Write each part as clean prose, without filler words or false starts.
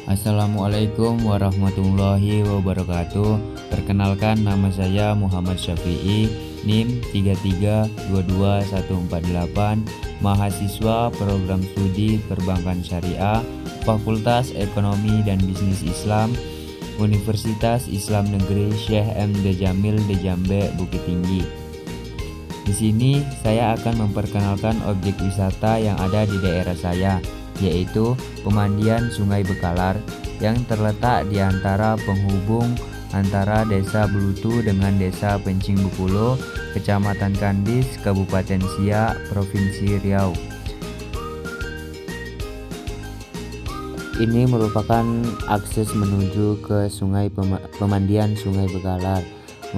Assalamualaikum warahmatullahi wabarakatuh. Perkenalkan, nama saya Muhammad Syafi'i, NIM 33222148, mahasiswa program studi Perbankan Syariah, Fakultas Ekonomi dan Bisnis Islam, Universitas Islam Negeri Syekh M.D. Jamil de Jambe, Bukit Tinggi. Di sini saya akan memperkenalkan objek wisata yang ada di daerah saya, yaitu pemandian Sungai Bekalar yang terletak di antara penghubung antara Desa Belutu dengan Desa Pencing Bukulo, Kecamatan Kandis, Kabupaten Siak, Provinsi Riau. Ini merupakan akses menuju ke pemandian Sungai Bekalar.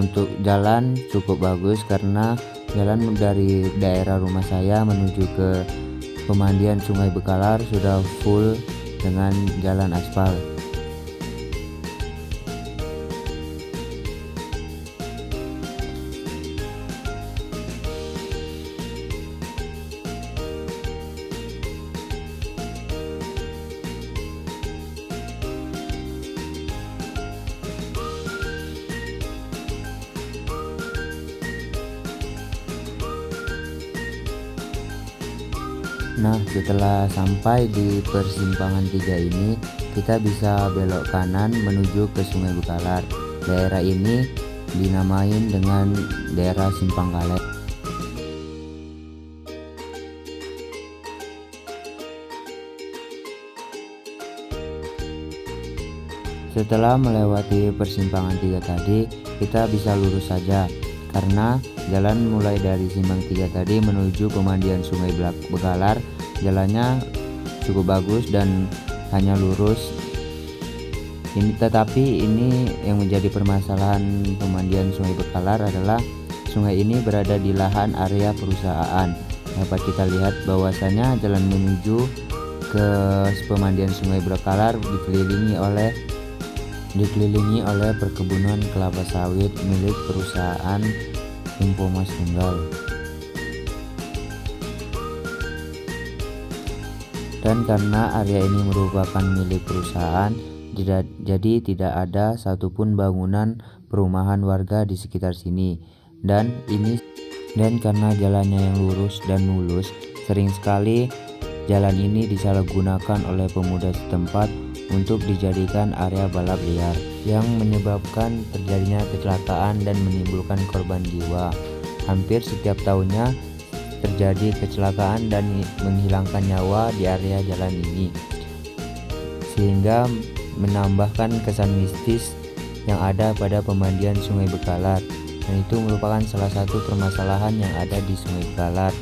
Untuk jalan cukup bagus karena jalan dari daerah rumah saya menuju ke pemandian Sungai Bekalar sudah full dengan jalan aspal. Nah, setelah sampai di persimpangan 3 ini, kita bisa belok kanan menuju ke Sungai Bekalar. Daerah ini dinamain dengan daerah Simpang Kalek. Setelah melewati persimpangan 3 tadi, kita bisa lurus saja karena jalan mulai dari simpang 3 tadi menuju pemandian Sungai Bekalar jalannya cukup bagus dan hanya lurus. Tetapi ini yang menjadi permasalahan pemandian Sungai Bekalar adalah sungai ini berada di lahan area perusahaan. Dapat kita lihat bahwasanya jalan menuju ke pemandian Sungai Bekalar dikelilingi oleh perkebunan kelapa sawit milik perusahaan Infomas Tunggal. Dan karena area ini merupakan milik perusahaan, jadi tidak ada satupun bangunan perumahan warga di sekitar sini. Dan karena jalannya yang lurus dan mulus, sering sekali jalan ini disalahgunakan oleh pemuda setempat untuk dijadikan area balap liar yang menyebabkan terjadinya kecelakaan dan menimbulkan korban jiwa. Hampir setiap tahunnya terjadi kecelakaan dan menghilangkan nyawa di area jalan ini, sehingga menambahkan kesan mistis yang ada pada pemandian Sungai Bekalar, dan itu merupakan salah satu permasalahan yang ada di Sungai Bekalar.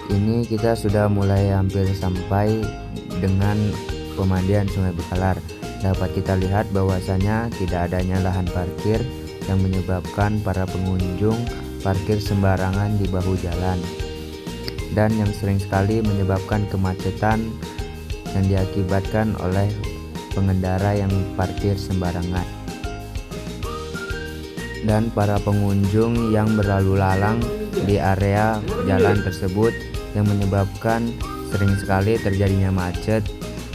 Ini kita sudah mulai hampir sampai dengan pemandian Sungai Bekalar. Dapat kita lihat bahwasanya tidak adanya lahan parkir yang menyebabkan para pengunjung parkir sembarangan di bahu jalan, dan yang sering sekali menyebabkan kemacetan yang diakibatkan oleh pengendara yang parkir sembarangan dan para pengunjung yang berlalu lalang di area jalan tersebut, yang menyebabkan sering sekali terjadinya macet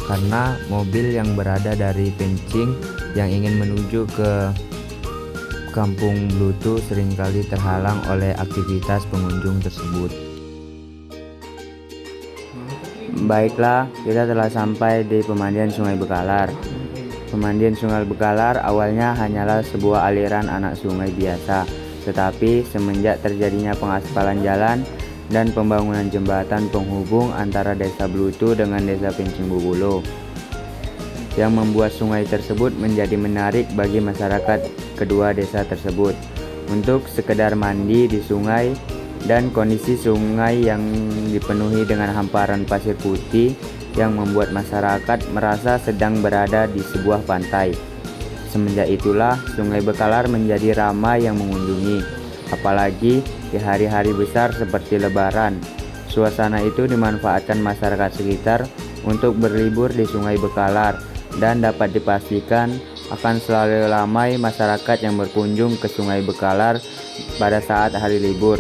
karena mobil yang berada dari Pencing yang ingin menuju ke Kampung Belutu seringkali terhalang oleh aktivitas pengunjung tersebut. Baiklah, kita telah sampai di pemandian Sungai Bekalar. Pemandian Sungai Bekalar awalnya hanyalah sebuah aliran anak sungai biasa, tetapi semenjak terjadinya pengaspalan jalan dan pembangunan jembatan penghubung antara Desa Belutu dengan Desa Pencing Bukulo, yang membuat sungai tersebut menjadi menarik bagi masyarakat kedua desa tersebut untuk sekedar mandi di sungai, dan kondisi sungai yang dipenuhi dengan hamparan pasir putih yang membuat masyarakat merasa sedang berada di sebuah pantai. Semenjak itulah Sungai Bekalar menjadi ramai yang mengunjungi, apalagi di hari-hari besar seperti Lebaran. Suasana itu dimanfaatkan masyarakat sekitar untuk berlibur di Sungai Bekalar, dan dapat dipastikan akan selalu ramai masyarakat yang berkunjung ke Sungai Bekalar pada saat hari libur.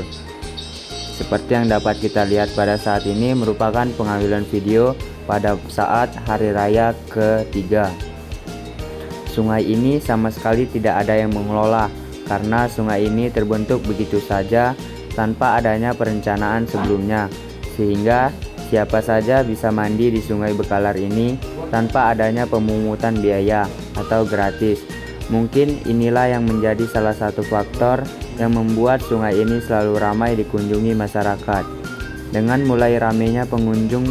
Seperti yang dapat kita lihat pada saat ini merupakan pengambilan video pada saat hari raya ketiga. Sungai ini sama sekali tidak ada yang mengelola, karena sungai ini terbentuk begitu saja tanpa adanya perencanaan sebelumnya, sehingga siapa saja bisa mandi di Sungai Bekalar ini tanpa adanya pemungutan biaya atau gratis. Mungkin inilah yang menjadi salah satu faktor yang membuat sungai ini selalu ramai dikunjungi masyarakat. Dengan mulai ramainya pengunjung,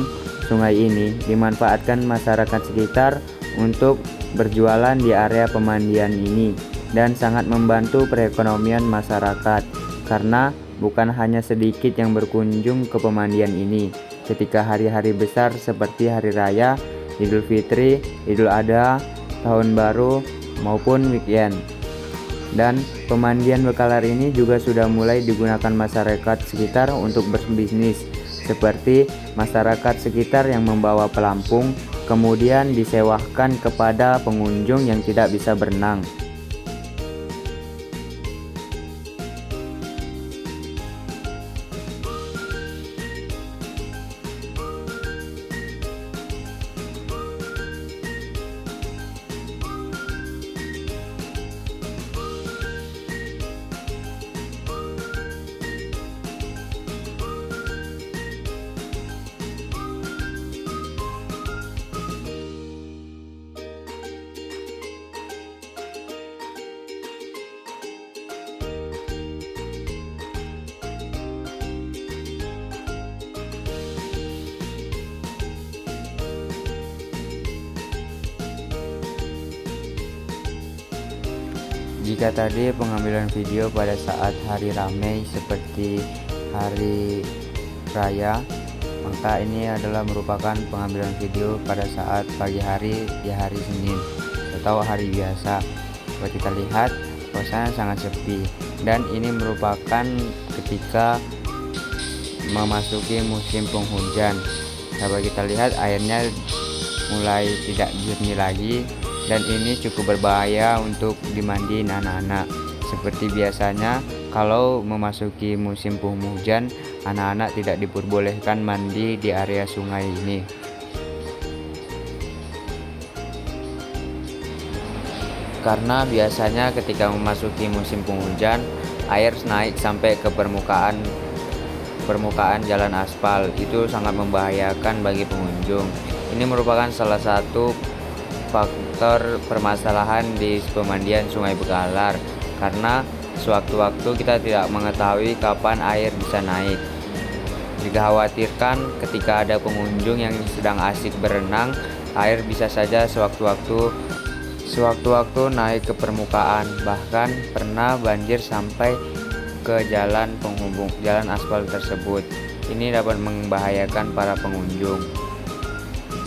sungai ini dimanfaatkan masyarakat sekitar untuk berjualan di area pemandian ini, dan sangat membantu perekonomian masyarakat, karena bukan hanya sedikit yang berkunjung ke pemandian ini ketika hari-hari besar seperti hari raya, Idul Fitri, Idul Adha, Tahun Baru, maupun weekend. Dan pemandian Bekalar ini juga sudah mulai digunakan masyarakat sekitar untuk berbisnis, seperti masyarakat sekitar yang membawa pelampung kemudian disewakan kepada pengunjung yang tidak bisa berenang. Jika tadi pengambilan video pada saat hari ramai seperti hari raya, maka ini adalah merupakan pengambilan video pada saat pagi hari di hari Senin atau hari biasa. Dapat kita lihat suasana sangat sepi, dan ini merupakan ketika memasuki musim penghujan. Dapat kita lihat airnya mulai tidak jernih lagi, dan ini cukup berbahaya untuk dimandiin anak-anak. Seperti biasanya kalau memasuki musim penghujan, anak-anak tidak diperbolehkan mandi di area sungai ini. Karena biasanya ketika memasuki musim penghujan, air naik sampai ke permukaan jalan aspal. Itu sangat membahayakan bagi pengunjung. Ini merupakan salah satu faktor permasalahan di pemandian Sungai Bekalar, karena sewaktu-waktu kita tidak mengetahui kapan air bisa naik. Dikhawatirkan ketika ada pengunjung yang sedang asik berenang, air bisa saja sewaktu-waktu naik ke permukaan. Bahkan pernah banjir sampai ke jalan penghubung jalan aspal tersebut. Ini dapat membahayakan para pengunjung,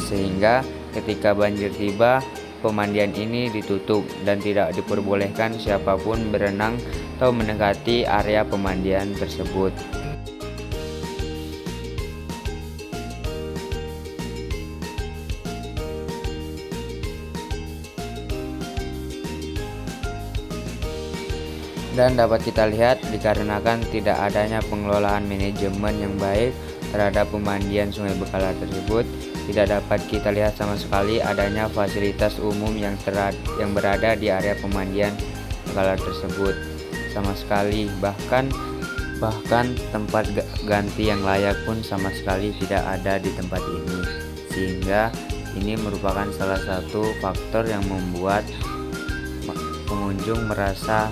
sehingga ketika banjir tiba, pemandian ini ditutup dan tidak diperbolehkan siapapun berenang atau mendekati area pemandian tersebut. Dan dapat kita lihat dikarenakan tidak adanya pengelolaan manajemen yang baik terhadap pemandian Sungai Bekalar tersebut, tidak dapat kita lihat sama sekali adanya fasilitas umum yang berada di area pemandian Bekalar tersebut sama sekali. Bahkan tempat ganti yang layak pun sama sekali tidak ada di tempat ini, sehingga ini merupakan salah satu faktor yang membuat pengunjung merasa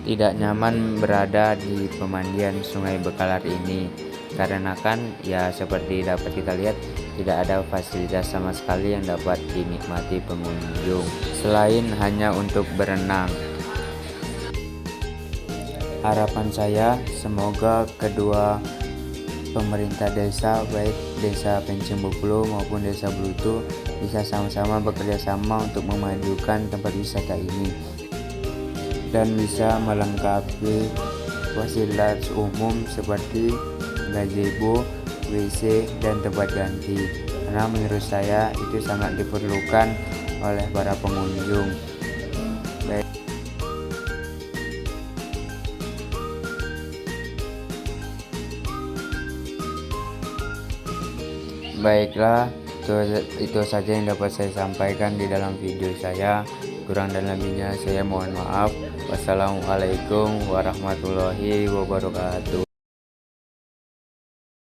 tidak nyaman berada di pemandian Sungai Bekalar ini. Karena kan ya seperti dapat kita lihat, tidak ada fasilitas sama sekali yang dapat dinikmati pengunjung selain hanya untuk berenang. Harapan saya semoga kedua pemerintah desa, baik desa Pencing Boklo maupun desa Blutu, bisa sama-sama bekerja sama untuk memajukan tempat wisata ini dan bisa melengkapi fasilitas umum seperti gazebo WC, dan tempat ganti, karena menurut saya itu sangat diperlukan oleh para pengunjung. Baiklah, itu saja yang dapat saya sampaikan di dalam video saya. Kurang dan lebihnya saya mohon maaf. Wassalamualaikum warahmatullahi wabarakatuh.